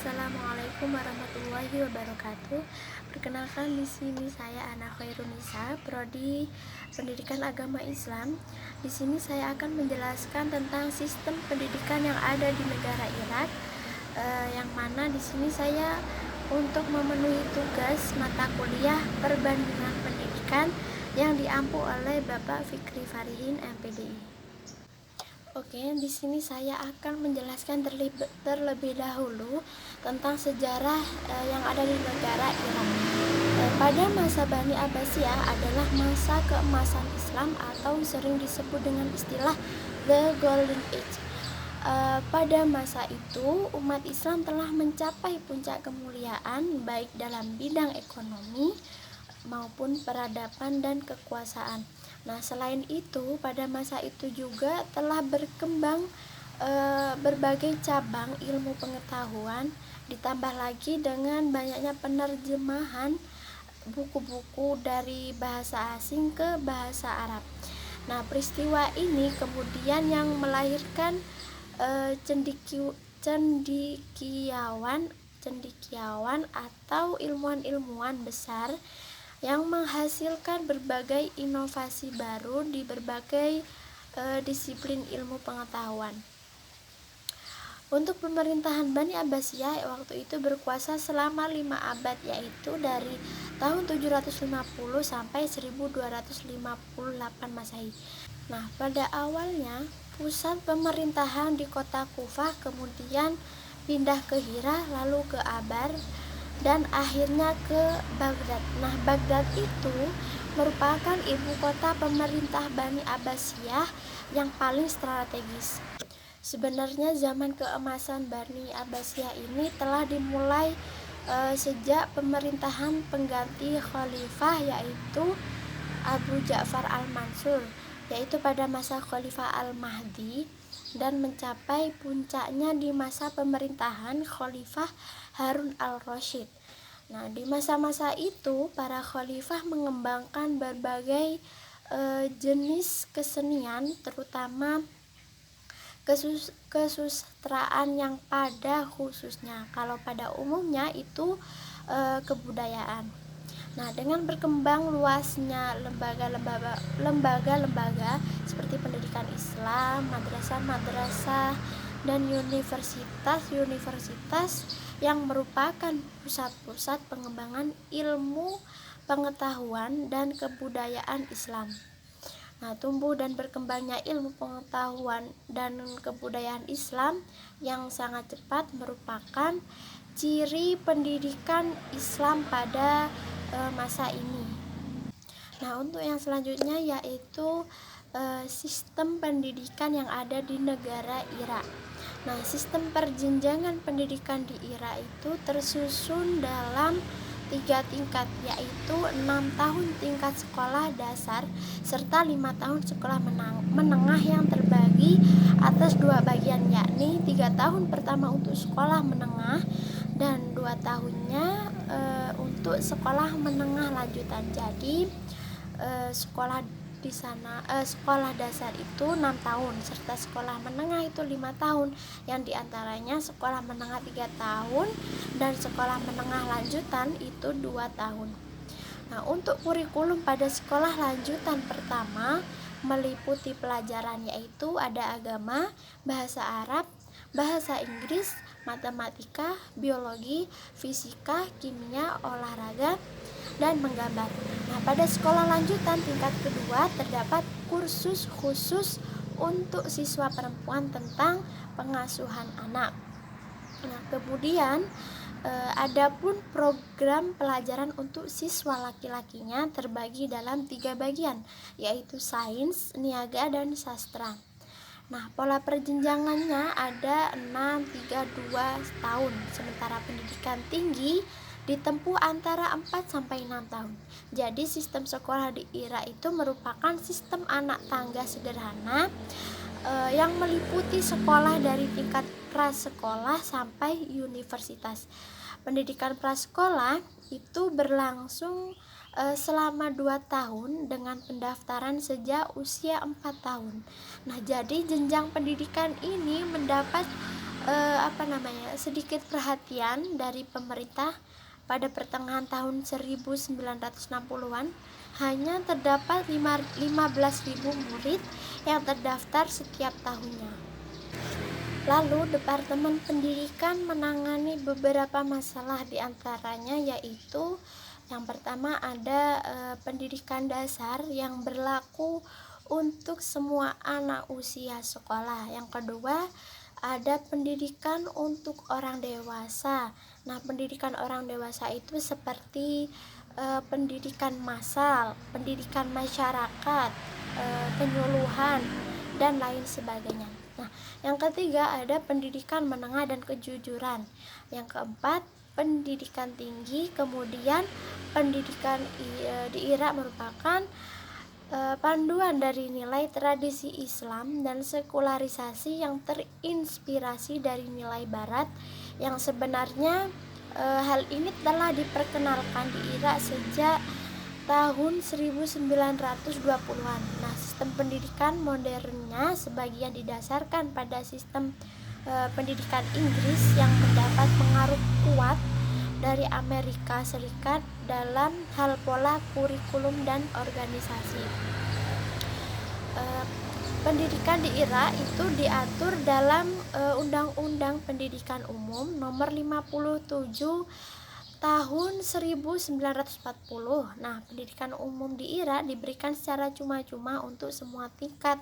Assalamualaikum warahmatullahi wabarakatuh. Perkenalkan, di sini saya Ana Khairunisa, prodi Pendidikan Agama Islam. Di sini saya akan menjelaskan tentang sistem pendidikan yang ada di negara Irak, yang mana di sini saya untuk memenuhi tugas mata kuliah perbandingan pendidikan yang diampu oleh Bapak Fikri Farihin, MPDI. Oke, di sini saya akan menjelaskan terlebih dahulu tentang sejarah yang ada di negara Irak. Pada masa Bani Abbasiyah adalah masa keemasan Islam atau sering disebut dengan istilah The Golden Age. Pada masa itu, umat Islam telah mencapai puncak kemuliaan baik dalam bidang ekonomi maupun peradaban dan kekuasaan. Nah, selain itu, pada masa itu juga telah berkembang berbagai cabang ilmu pengetahuan, ditambah lagi dengan banyaknya penerjemahan buku-buku dari bahasa asing ke bahasa Arab. Nah, peristiwa ini kemudian yang melahirkan cendikiawan atau ilmuwan-ilmuwan besar yang menghasilkan berbagai inovasi baru di berbagai disiplin ilmu pengetahuan. Untuk pemerintahan Bani Abbasiyah waktu itu berkuasa selama 5 abad, yaitu dari tahun 750 sampai 1258 Masehi. Nah, pada awalnya pusat pemerintahan di kota Kufah, kemudian pindah ke Hira, lalu ke Abar, dan akhirnya ke Baghdad. Nah, Baghdad itu merupakan ibu kota pemerintah Bani Abbasiyah yang paling strategis. Sebenarnya zaman keemasan Bani Abbasiyah ini telah dimulai sejak pemerintahan pengganti khalifah, yaitu Abu Ja'far al-Mansur, yaitu pada masa Khalifah al-Mahdi, dan mencapai puncaknya di masa pemerintahan Khalifah Harun al-Rasyid. Nah, di masa-masa itu para khalifah mengembangkan berbagai jenis kesenian, terutama kesusastraan yang pada khususnya. Kalau pada umumnya itu kebudayaan. Nah, dengan berkembang luasnya lembaga-lembaga seperti pendidikan Islam, madrasah-madrasah, dan universitas-universitas yang merupakan pusat-pusat pengembangan ilmu pengetahuan dan kebudayaan Islam. Nah, tumbuh dan berkembangnya ilmu pengetahuan dan kebudayaan Islam yang sangat cepat merupakan ciri pendidikan Islam pada masa ini. Nah, untuk yang selanjutnya yaitu sistem pendidikan yang ada di negara Irak. Nah, sistem perjenjangan pendidikan di Irak itu tersusun dalam 3 tingkat, yaitu 6 tahun tingkat sekolah dasar serta 5 tahun sekolah menengah yang terbagi atas 2 bagian, yakni 3 tahun pertama untuk sekolah menengah dan 2 tahunnya untuk sekolah menengah lanjutan. Jadi sekolah di sana sekolah dasar itu 6 tahun serta sekolah menengah itu 5 tahun, yang diantaranya sekolah menengah 3 tahun dan sekolah menengah lanjutan itu 2 tahun. Nah, untuk kurikulum pada sekolah lanjutan pertama meliputi pelajaran yaitu ada agama, bahasa Arab, bahasa Inggris, matematika, biologi, fisika, kimia, olahraga, dan menggambar. Nah, pada sekolah lanjutan tingkat kedua terdapat kursus khusus untuk siswa perempuan tentang pengasuhan anak. Nah, kemudian adapun program pelajaran untuk siswa laki-lakinya terbagi dalam 3 bagian, yaitu sains, niaga, dan sastra. Nah, pola perjenjangannya ada 6, 3, 2 tahun, sementara pendidikan tinggi ditempuh antara 4 sampai 6 tahun. Jadi sistem sekolah di Irak itu merupakan sistem anak tangga sederhana yang meliputi sekolah dari tingkat prasekolah sampai universitas. Pendidikan prasekolah itu berlangsung selama 2 tahun dengan pendaftaran sejak usia 4 tahun. Nah, jadi jenjang pendidikan ini mendapat sedikit perhatian dari pemerintah. Pada pertengahan tahun 1960-an hanya terdapat 15.000 murid yang terdaftar setiap tahunnya. Lalu Departemen Pendidikan menangani beberapa masalah, diantaranya yaitu yang pertama ada pendidikan dasar yang berlaku untuk semua anak usia sekolah. Yang kedua ada pendidikan untuk orang dewasa. Nah, pendidikan orang dewasa itu seperti pendidikan massal, pendidikan masyarakat, penyuluhan, dan lain sebagainya. Nah, yang ketiga ada pendidikan menengah dan kejujuran. Yang keempat pendidikan tinggi. Kemudian pendidikan di Irak merupakan panduan dari nilai tradisi Islam dan sekularisasi yang terinspirasi dari nilai Barat, yang sebenarnya hal ini telah diperkenalkan di Irak sejak tahun 1920-an. Nah, sistem pendidikan modernnya sebagian didasarkan pada sistem pendidikan Inggris yang mendapat pengaruh kuat dari Amerika Serikat dalam hal pola kurikulum dan organisasi. Pendidikan di Irak itu diatur dalam Undang-Undang Pendidikan Umum Nomor 57 tahun 1940. Nah, pendidikan umum di Irak diberikan secara cuma-cuma untuk semua tingkat.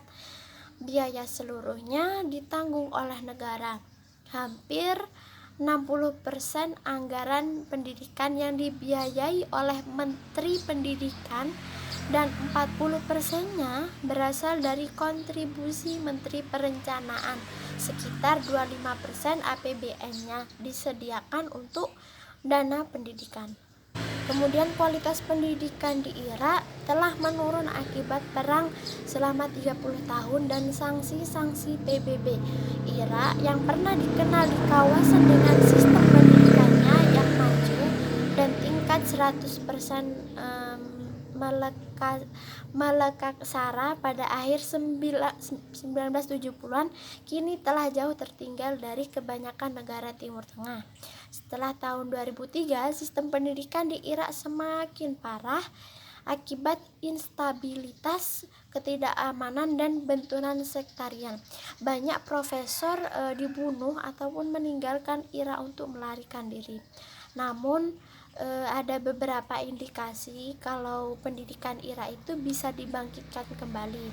Biaya seluruhnya ditanggung oleh negara. Hampir 60% anggaran pendidikan yang dibiayai oleh Menteri Pendidikan dan 40%-nya berasal dari kontribusi Menteri Perencanaan. Sekitar 25% APBN-nya disediakan untuk dana pendidikan. Kemudian kualitas pendidikan di Irak telah menurun akibat perang selama 30 tahun dan sanksi-sanksi PBB. Irak yang pernah dikenal di kawasan dengan sistem pendidikannya yang maju dan tingkat 100% melekaksara pada akhir 1970-an kini telah jauh tertinggal dari kebanyakan negara Timur Tengah. Setelah tahun 2003, sistem pendidikan di Irak semakin parah akibat instabilitas, ketidakamanan, dan benturan sektarian. Banyak profesor dibunuh ataupun meninggalkan Irak untuk melarikan diri. Namun ada beberapa indikasi kalau pendidikan Irak itu bisa dibangkitkan kembali,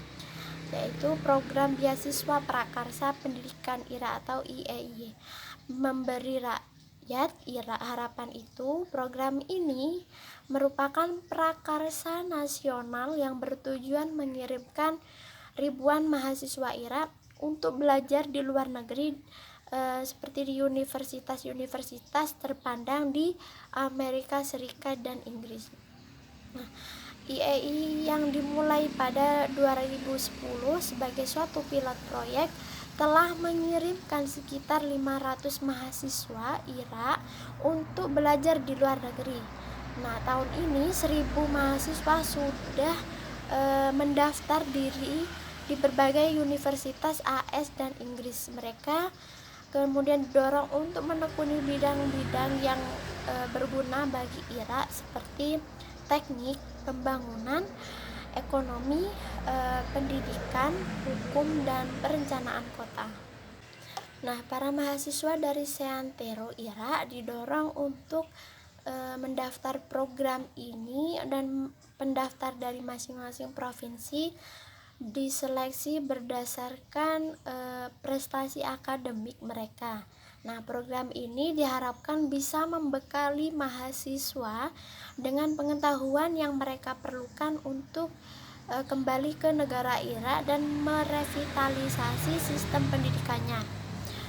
yaitu program beasiswa prakarsa pendidikan Irak atau IEI, memberi rakyat Irak harapan. Itu program ini merupakan prakarsa nasional yang bertujuan mengirimkan ribuan mahasiswa Irak untuk belajar di luar negeri, seperti di universitas-universitas terpandang di Amerika Serikat dan Inggris. Nah, IEI yang dimulai pada 2010 sebagai suatu pilot proyek telah mengirimkan sekitar 500 mahasiswa Irak untuk belajar di luar negeri. Nah, tahun ini 1.000 mahasiswa sudah mendaftar diri di berbagai universitas AS dan Inggris. Mereka kemudian didorong untuk menekuni bidang-bidang yang berguna bagi Irak seperti teknik, pembangunan, ekonomi, pendidikan, hukum, dan perencanaan kota. Nah, para mahasiswa dari seantero Irak didorong untuk mendaftar program ini, dan pendaftar dari masing-masing provinsi diseleksi berdasarkan prestasi akademik mereka. Nah, program ini diharapkan bisa membekali mahasiswa dengan pengetahuan yang mereka perlukan untuk kembali ke negara Irak dan merevitalisasi sistem pendidikannya.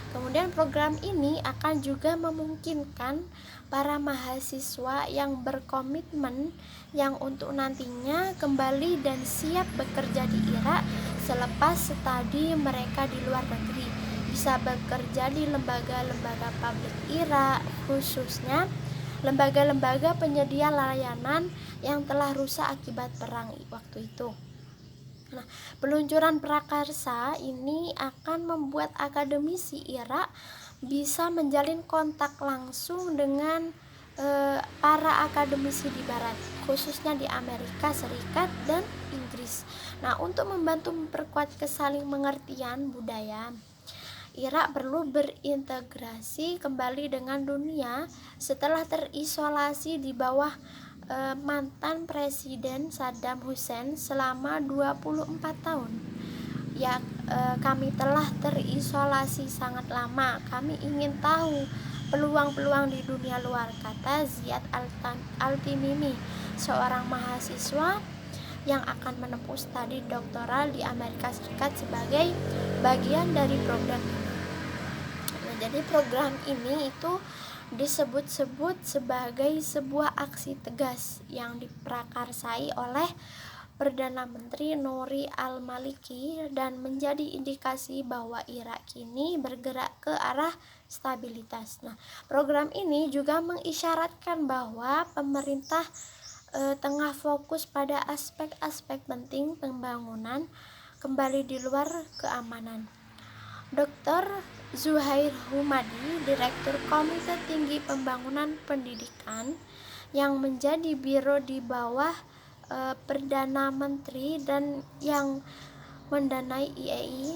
Kemudian program ini akan juga memungkinkan para mahasiswa yang berkomitmen yang untuk nantinya kembali dan siap bekerja di Irak selepas studi mereka di luar negeri, bisa bekerja di lembaga-lembaga publik Irak, khususnya lembaga-lembaga penyedia layanan yang telah rusak akibat perang waktu itu. Nah, peluncuran prakarsa ini akan membuat akademisi Irak bisa menjalin kontak langsung dengan para akademisi di Barat, khususnya di Amerika Serikat dan Inggris. Nah, untuk membantu memperkuat kesaling mengertian budaya, Irak perlu berintegrasi kembali dengan dunia setelah terisolasi di bawah mantan Presiden Saddam Hussein selama 24 tahun. Ya, kami telah terisolasi sangat lama. Kami ingin tahu peluang-peluang di dunia luar, kata Ziad Al-Timimi, seorang mahasiswa yang akan menempuh studi doktoral di Amerika Serikat sebagai bagian dari program ini. Nah, jadi program ini itu disebut-sebut sebagai sebuah aksi tegas yang diprakarsai oleh Perdana Menteri Nouri al-Maliki dan menjadi indikasi bahwa Irak kini bergerak ke arah stabilitas. Nah, program ini juga mengisyaratkan bahwa pemerintah tengah fokus pada aspek-aspek penting pembangunan kembali di luar keamanan. Dr. Zuhair Humadi, Direktur Komite Tinggi Pembangunan Pendidikan yang menjadi biro di bawah Perdana Menteri dan yang mendanai IAI,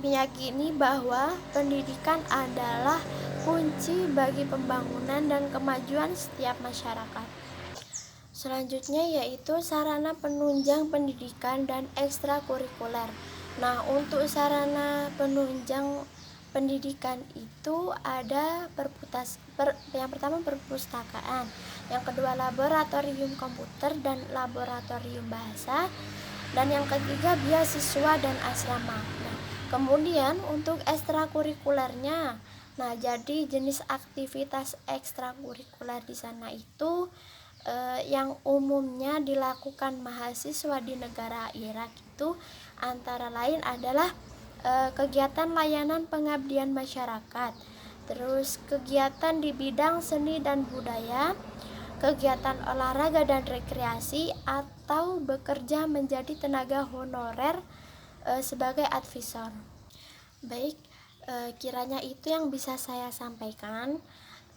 meyakini bahwa pendidikan adalah kunci bagi pembangunan dan kemajuan setiap masyarakat. Selanjutnya yaitu sarana penunjang pendidikan dan ekstrakurikuler. Nah, untuk sarana penunjang pendidikan itu ada yang pertama perpustakaan, yang kedua laboratorium komputer dan laboratorium bahasa, dan yang ketiga beasiswa dan asrama. Nah, kemudian untuk ekstrakurikulernya, nah jadi jenis aktivitas ekstrakurikuler di sana itu yang umumnya dilakukan mahasiswa di negara Irak itu antara lain adalah kegiatan layanan pengabdian masyarakat, terus kegiatan di bidang seni dan budaya, kegiatan olahraga dan rekreasi, atau bekerja menjadi tenaga honorer sebagai advisor. Baik, kiranya itu yang bisa saya sampaikan.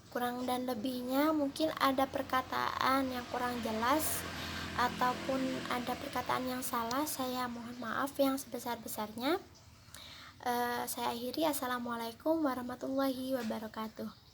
Kurang dan lebihnya mungkin ada perkataan yang kurang jelas ataupun ada perkataan yang salah, saya mohon maaf yang sebesar-besarnya. Saya akhiri. Assalamualaikum warahmatullahi wabarakatuh.